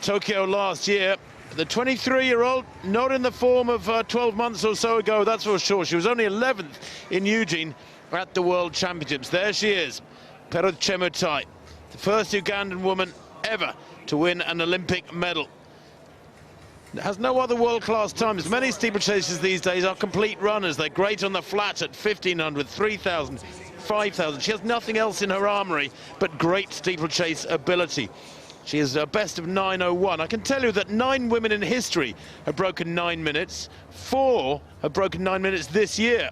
Tokyo last year. The 23-year-old, not in the form of 12 months or so ago, that's for sure. She was only 11th in Eugene at the World Championships. There she is, Perez Chemutai, the first Ugandan woman ever to win an Olympic medal. Has no other world-class times. Many steeplechasers these days are complete runners. They're great on the flat at 1,500, 3,000, 5,000. She has nothing else in her armory but great steeplechase ability. She is a best of 9:01. I can tell you that 9 women in history have broken 9 minutes. 4 have broken 9 minutes this year.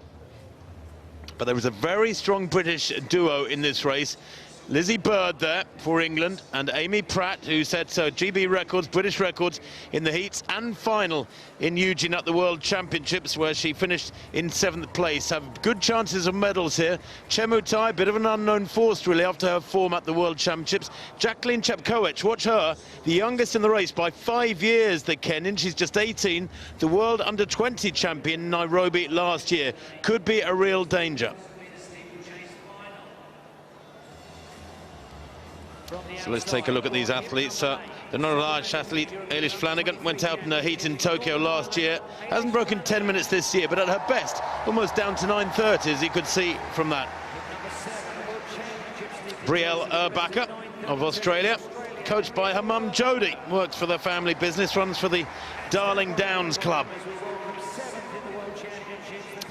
But there was a very strong British duo in this race. Lizzie Bird there for England, and Amy Pratt, who set GB records, British records in the heats and final in Eugene at the World Championships, where she finished in 7th place. Have good chances of medals here. Chemutai, bit of an unknown force really after her form at the World Championships. Jacqueline Chepkoech, watch her, the youngest in the race by 5 years, the Kenyan. She's just 18, the World Under-20 champion in Nairobi last year. Could be a real danger. So let's take a look at these athletes. The non-large athlete, Eilish Flanagan, went out in her heat in Tokyo last year. Hasn't broken 10 minutes this year, but at her best, almost down to 9:30, as you could see from that. Brielle Urbacher of Australia, coached by her mum Jodie, works for the family business, runs for the Darling Downs Club.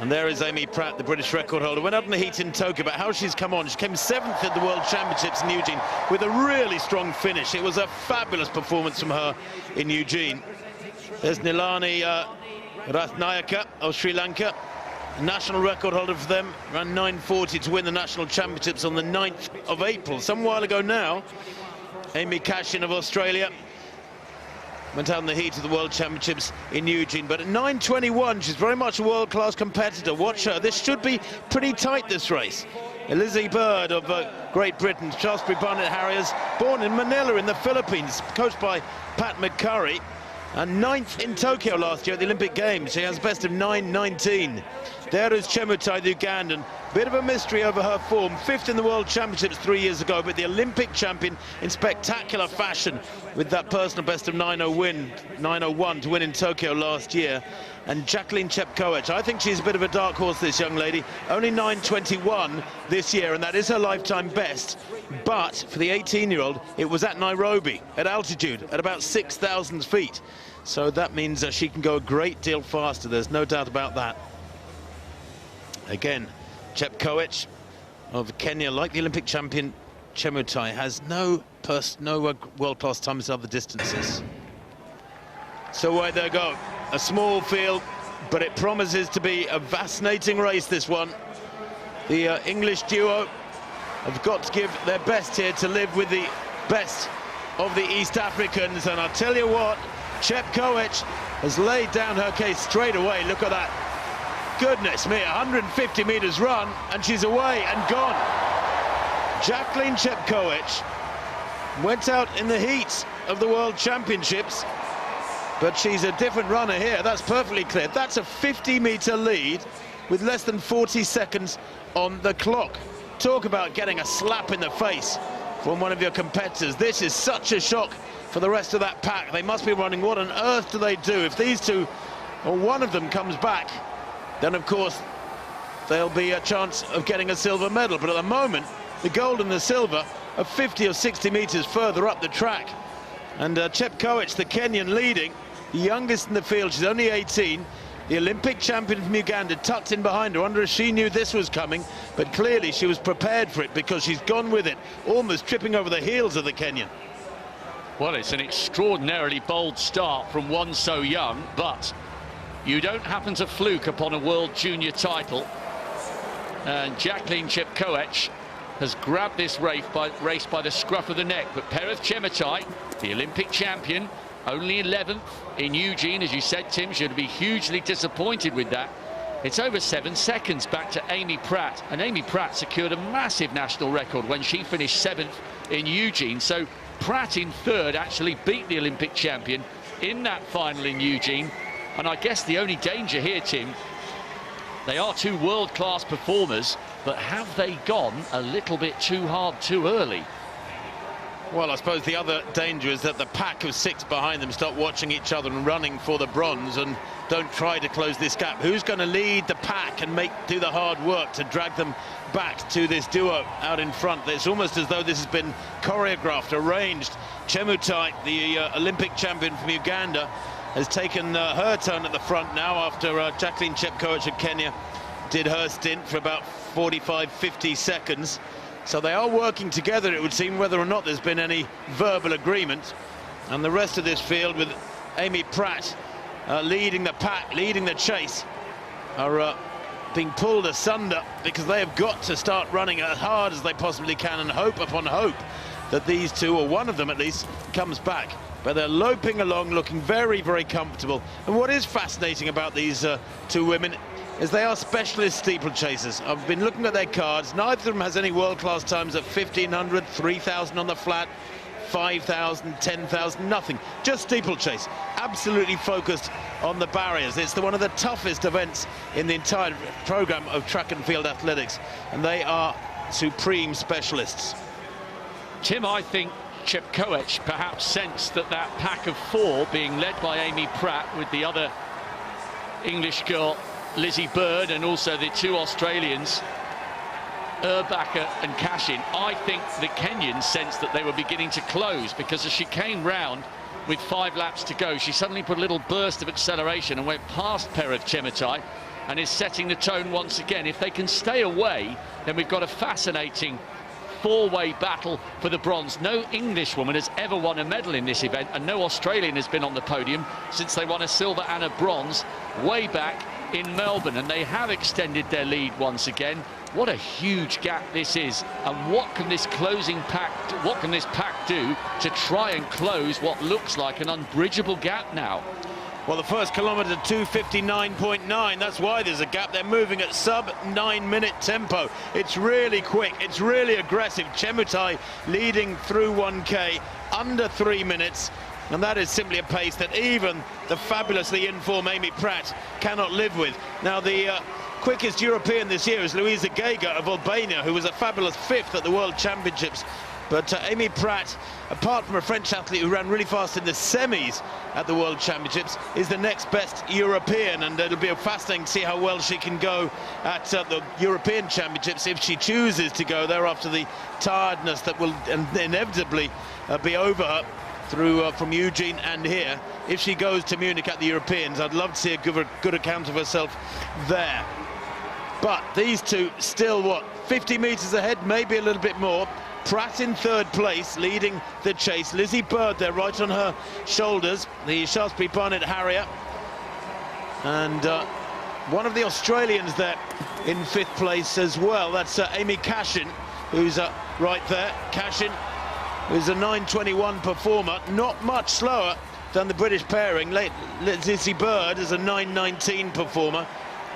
And there is Amy Pratt, the British record holder. Went out in the heat in Tokyo, but how she's come on. She came 7th at the World Championships in Eugene with a really strong finish. It was a fabulous performance from her in Eugene. There's Nilani Rathnayaka of Sri Lanka, national record holder for them. Ran 9:40 to win the national championships on the 9th of April. Some while ago now, Amy Cashin of Australia went out in the heat of the World Championships in Eugene, but at 9:21, she's very much a world-class competitor. Watch her. This should be pretty tight, this race. Lizzie Bird of Great Britain, Shaftesbury Barnet Harriers, born in Manila in the Philippines, coached by Pat McCurry, and 9th in Tokyo last year at the Olympic Games. She has best of 9:19. There is Chemutai, the Ugandan. Bit of a mystery over her form. 5th in the World Championships 3 years ago, but the Olympic champion in spectacular fashion with that personal best of 9:01 to win in Tokyo last year. And Jacqueline Chepkoech, I think she's a bit of a dark horse, this young lady. Only 9:21 this year, and that is her lifetime best. But for the 18-year-old, it was at Nairobi, at altitude, at about 6,000 feet. So that means that she can go a great deal faster. There's no doubt about that. Again, Chepkoech of Kenya, like the Olympic champion Chemutai, has no world-class times in other distances. So away they go. A small field, but it promises to be a fascinating race, this one. The English duo have got to give their best here to live with the best of the East Africans. And I'll tell you what, Chepkoech has laid down her case straight away. Look at that. Goodness me, 150 meters run, and she's away and gone. Jacqueline Chepkoech went out in the heat of the World Championships, but she's a different runner here. That's perfectly clear. That's a 50-meter lead with less than 40 seconds on the clock. Talk about getting a slap in the face from one of your competitors. This is such a shock for the rest of that pack. They must be running. What on earth do they do? If these two, or one of them, comes back, then of course there'll be a chance of getting a silver medal. But at the moment, the gold and the silver are 50 or 60 meters further up the track. And Chepkoech, the Kenyan, leading, the youngest in the field. She's only 18. The Olympic champion from Uganda tucked in behind her. Wonder if she knew this was coming, but clearly she was prepared for it, because she's gone with it, almost tripping over the heels of the Kenyan. Well, it's an extraordinarily bold start from one so young, but you don't happen to fluke upon a World Junior title. And Jacqueline Chepkoech has grabbed this race by the scruff of the neck. But Perez Chemutai, the Olympic champion, only 11th in Eugene, as you said, Tim, should be hugely disappointed with that. It's over 7 seconds back to Amy Pratt, and Amy Pratt secured a massive national record when she finished 7th in Eugene. So Pratt in 3rd actually beat the Olympic champion in that final in Eugene. And I guess the only danger here, Tim, they are two world-class performers, but have they gone a little bit too hard too early? Well, I suppose the other danger is that the pack of 6 behind them start watching each other and running for the bronze and don't try to close this gap. Who's going to lead the pack and do the hard work to drag them back to this duo out in front? It's almost as though this has been choreographed, arranged. Chemutai, the Olympic champion from Uganda, has taken her turn at the front now after Jacqueline Chepkoech of Kenya did her stint for about 45-50 seconds. So they are working together, it would seem, whether or not there's been any verbal agreement. And the rest of this field, with Amy Pratt leading the pack, leading the chase, are being pulled asunder because they have got to start running as hard as they possibly can and hope upon hope that these two, or one of them at least, comes back. But they're loping along, looking very, very comfortable. And what is fascinating about these two women is they are specialist steeplechasers. I've been looking at their cards. Neither of them has any world-class times at 1,500, 3,000 on the flat, 5,000, 10,000, nothing. Just steeplechase. Absolutely focused on the barriers. It's one of the toughest events in the entire program of track and field athletics. And they are supreme specialists. Tim, I think Chepkoech perhaps sensed that pack of 4 being led by Amy Pratt with the other English girl, Lizzie Bird, and also the 2 Australians, Urbacher and Cashin. I think the Kenyans sensed that they were beginning to close, because as she came round with 5 laps to go, she suddenly put a little burst of acceleration and went past Pereth Chemutai and is setting the tone once again. If they can stay away, then we've got a fascinating 4-way battle for the bronze. No Englishwoman has ever won a medal in this event, and no Australian has been on the podium since they won a silver and a bronze way back in Melbourne, and they have extended their lead once again. What a huge gap this is, and what can this pack do to try and close what looks like an unbridgeable gap now? Well, the first kilometre, 2:59.9. That's why there's a gap. They're moving at sub-9-minute tempo. It's really quick. It's really aggressive. Chemutai leading through 1K under 3 minutes. And that is simply a pace that even the fabulously in-form Amy Pratt cannot live with. Now, the quickest European this year is Luisa Geiger of Albania, who was a fabulous 5th at the World Championships. But Amy Pratt, apart from a French athlete who ran really fast in the semis at the World Championships, is the next best European, and it'll be fascinating to see how well she can go at the European Championships if she chooses to go there after the tiredness that will inevitably be over her through from Eugene and here. If she goes to Munich at the Europeans, I'd love to see a good account of herself there. But these two still, what, 50 metres ahead, maybe a little bit more. Pratt in 3rd place, leading the chase. Lizzie Bird there, right on her shoulders, the Shaftesbury Barnet Harrier. And one of the Australians there in 5th place as well. That's Amy Cashin, who's right there. Cashin, who's a 9:21 performer, not much slower than the British pairing. Lizzie Bird is a 9:19 performer.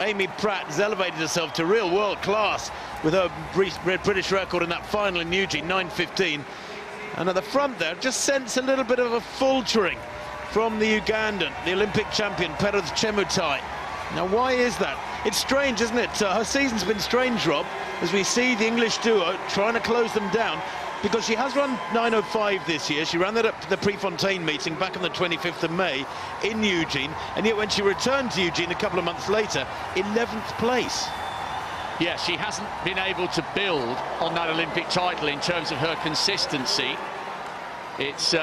Amy Pratt has elevated herself to real world class with her British record in that final in Eugene, 9:15. And at the front there, just sense a little bit of a faltering from the Ugandan, the Olympic champion, Pereth Chemutai. Now, why is that? It's strange, isn't it? Her season's been strange, Rob, as we see the English duo trying to close them down, because she has run 9:05 this year. She ran that up to the Prefontaine meeting back on the 25th of May in Eugene, and yet when she returned to Eugene a couple of months later, 11th place. Yeah, she hasn't been able to build on that Olympic title in terms of her consistency. It's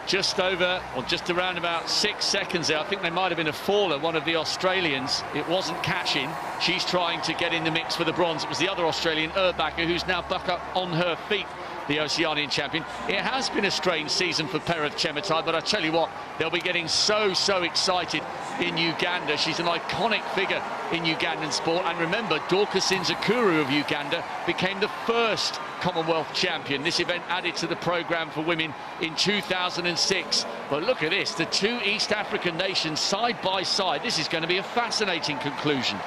just over, or just around about 6 seconds there. I think there might have been a faller, one of the Australians. It wasn't Cashin. She's trying to get in the mix for the bronze. It was the other Australian, Urbacher, who's now back up on her feet, the Oceanian champion. It has been a strange season for Pereth Chemutai, but I tell you what, they'll be getting so excited in Uganda. She's an iconic figure in Ugandan sport. And remember, Dorcas Nzakuru of Uganda became the first Commonwealth champion. This event added to the programme for women in 2006. But look at this, the 2 East African nations side by side. This is going to be a fascinating conclusion.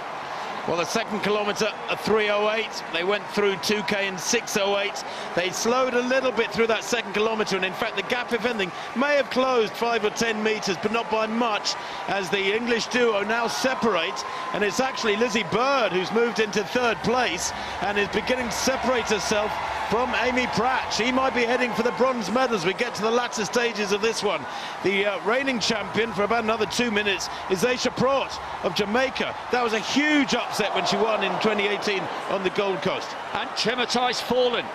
Well, the second kilometre, a 3:08. They went through 2K in 6:08. They slowed a little bit through that second kilometre, and in fact the gap, if anything, may have closed 5 or 10 metres, but not by much, as the English duo now separate. And it's actually Lizzie Bird who's moved into 3rd place and is beginning to separate herself from Amy Pratt. She might be heading for the bronze medal as we get to the latter stages of this one. The reigning champion for about another 2 minutes is Aisha Pratt of Jamaica. That was a huge upset when she won in 2018 on the Gold Coast. And Chemuthai's fallen.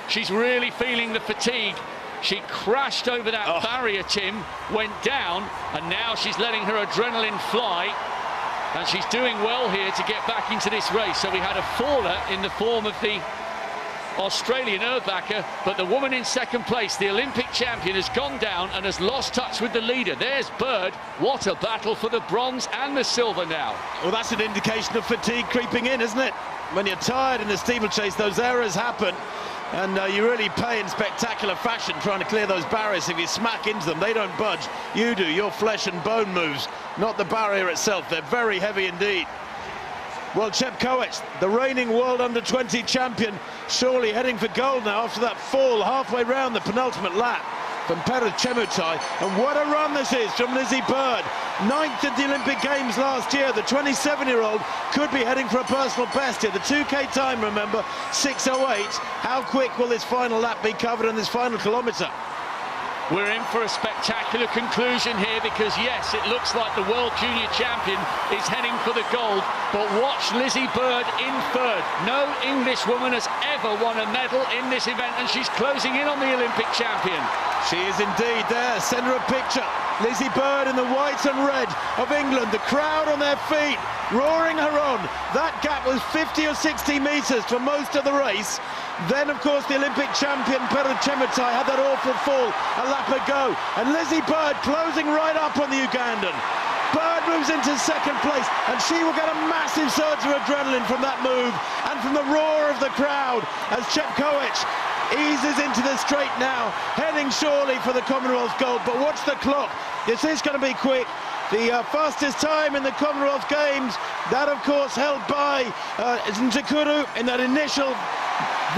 She's really feeling the fatigue. She crashed over that barrier, Tim, went down, and now she's letting her adrenaline fly. And she's doing well here to get back into this race. So we had a faller in the form of the Australian Urbacher, but the woman in second place, the Olympic champion, has gone down and has lost touch with the leader. There's Bird. What a battle for the bronze and the silver now. Well, that's an indication of fatigue creeping in, isn't it? When you're tired in the steeplechase, those errors happen. And you really pay in spectacular fashion trying to clear those barriers. If you smack into them, they don't budge. You do. Your flesh and bone moves, not the barrier itself. They're very heavy indeed. Well, Steeplechase, the reigning world under-20 champion, surely heading for gold now after that fall halfway round the penultimate lap from Chemuthai. And what a run this is from Lizzie Bird. 9th at the Olympic Games last year. The 27-year-old could be heading for a personal best here. The 2K time, remember, 6:08. How quick will this final lap be covered in this final kilometre? We're in for a spectacular conclusion here because, yes, it looks like the World Junior Champion is heading for the gold, but watch Lizzie Bird in third. No English woman has ever won a medal in this event, and she's closing in on the Olympic champion. She is indeed there. Centre of picture. Lizzie Bird in the white and red of England. The crowd on their feet, roaring her on. That gap was 50 or 60 metres for most of the race. Then, of course, the Olympic champion, Chemuthai, had that awful fall a lap ago. And Lizzie Bird closing right up on the Ugandan. Bird moves into second place, and she will get a massive surge of adrenaline from that move and from the roar of the crowd as Steeplechase eases into the straight now, heading surely for the Commonwealth gold. But watch the clock. This is going to be quick. The fastest time in the Commonwealth Games, that, of course, held by Nzikuru in that initial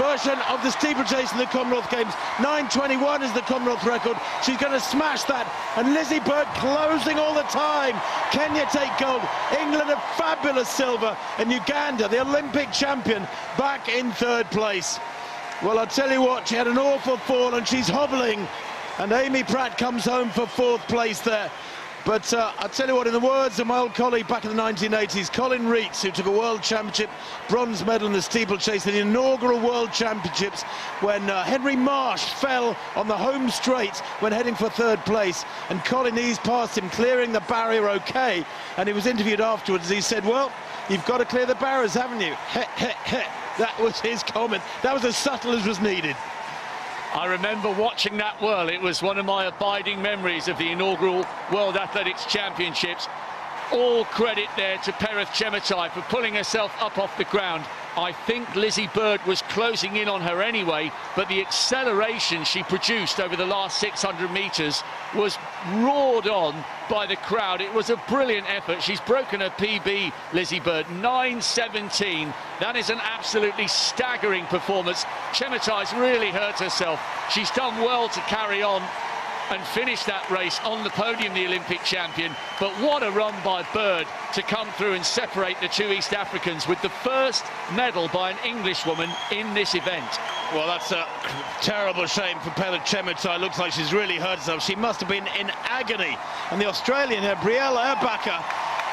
version of the steeplechase in the Commonwealth Games. 9:21 is the Commonwealth record. She's going to smash that. And Lizzie Bird closing all the time. Kenya take gold. England a fabulous silver. And Uganda, the Olympic champion, back in third place. Well, I'll tell you what, she had an awful fall and she's hobbling. And Amy Pratt comes home for fourth place there. But I'll tell you what, in the words of my old colleague back in the 1980s, Colin Reitz, who took a World Championship bronze medal in the steeplechase in the inaugural World Championships when Henry Marsh fell on the home straight when heading for third place, and Colin eased past him, clearing the barrier okay, and he was interviewed afterwards. He said, well, you've got to clear the barriers, haven't you? That was his comment. That was as subtle as was needed. I remember watching that whirl. It was one of my abiding memories of the inaugural World Athletics Championships. All credit there to Chemuthai for pulling herself up off the ground. I think Lizzie Bird was closing in on her anyway, but the acceleration she produced over the last 600 metres was roared on by the crowd. It was a brilliant effort. She's broken her PB, Lizzie Bird, 9:17. That is an absolutely staggering performance. Chemuthai's really hurt herself. She's done well to carry on and finish that race on the podium, the Olympic champion. But what a run by Bird to come through and separate the two East Africans with the first medal by an Englishwoman in this event. Well, that's a terrible shame for Chemuthai. Looks like she's really hurt herself. She must have been in agony. And the Australian here, Brielle Urbacher,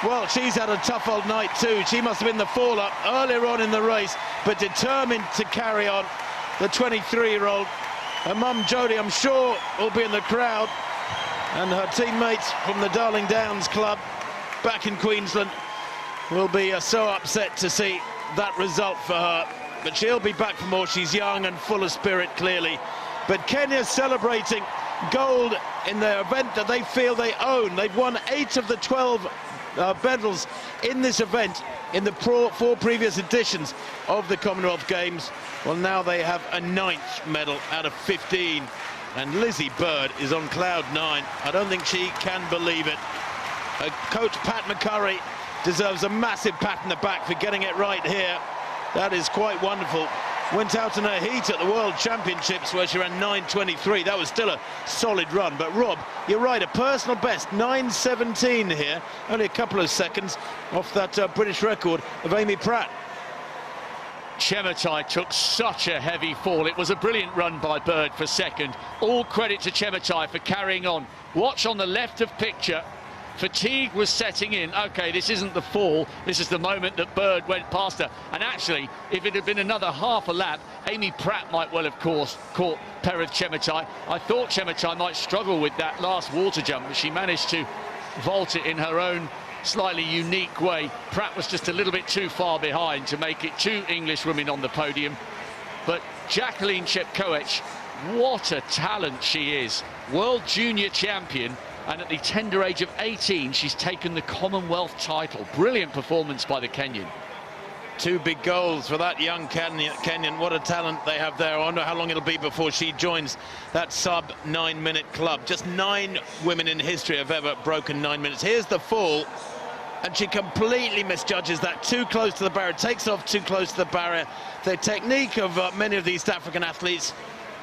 well, she's had a tough old night too. She must have been the fall-up earlier on in the race, but determined to carry on. The 23-year-old. Her mum, Jodie, I'm sure, will be in the crowd. And her teammates from the Darling Downs Club back in Queensland will be so upset to see that result for her. But she'll be back for more. She's young and full of spirit, clearly. But Kenya's celebrating gold in the event that they feel they own. They've won 8 of the 12 medals in this event in the 4 previous editions of the Commonwealth Games. Well, now they have a 9th medal out of 15, and Lizzie Bird is on cloud 9. I don't think she can believe it. Coach Pat McCurry deserves a massive pat in the back for getting it right here. That is quite wonderful. Went out in her heat at the World Championships where she ran 9:23. That was still a solid run. But Rob, you're right, a personal best, 9:17 here. Only a couple of seconds off that British record of Amy Pratt. Chemutai took such a heavy fall. It was a brilliant run by Bird for second. All credit to Chemutai for carrying on. Watch on the left of picture. Fatigue was setting in. OK, this isn't the fall. This is the moment that Bird went past her. And actually, if it had been another half a lap, Amy Pratt might well have caught Perez Chemutai. I thought Chemutai might struggle with that last water jump, but she managed to vault it in her own slightly unique way. Pratt was just a little bit too far behind to make it 2 English women on the podium. But Jacqueline Chepkoech, what a talent she is. World junior champion, and at the tender age of 18, she's taken the Commonwealth title. Brilliant performance by the Kenyan. 2 big goals for that young Kenyan. What a talent they have there. I wonder how long it'll be before she joins that sub 9-minute club. Just 9 women in history have ever broken 9 minutes. Here's the fall, and she completely misjudges that. Too close to the barrier, takes off too close to the barrier. The technique of many of these South African athletes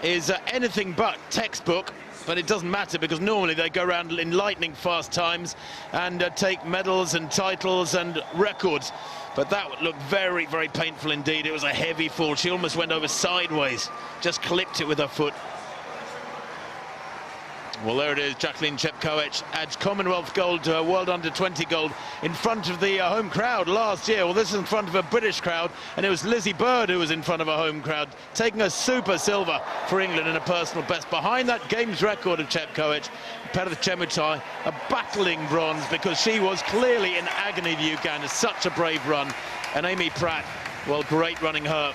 is anything but textbook. But it doesn't matter, because normally they go around in lightning fast times and take medals and titles and records. But that looked very, very painful indeed. It was a heavy fall. She almost went over sideways, just clipped it with her foot. Well, there it is. Jacqueline Chepkoech adds Commonwealth gold to her World Under-20 gold in front of the home crowd last year. Well, this is in front of a British crowd, and it was Lizzie Bird who was in front of a home crowd, taking a super silver for England in a personal best. Behind that games record of Chepkoech, Perez Chemutai, a battling bronze, because she was clearly in agony, the Uganda. Such a brave run. And Amy Pratt, well, great running her.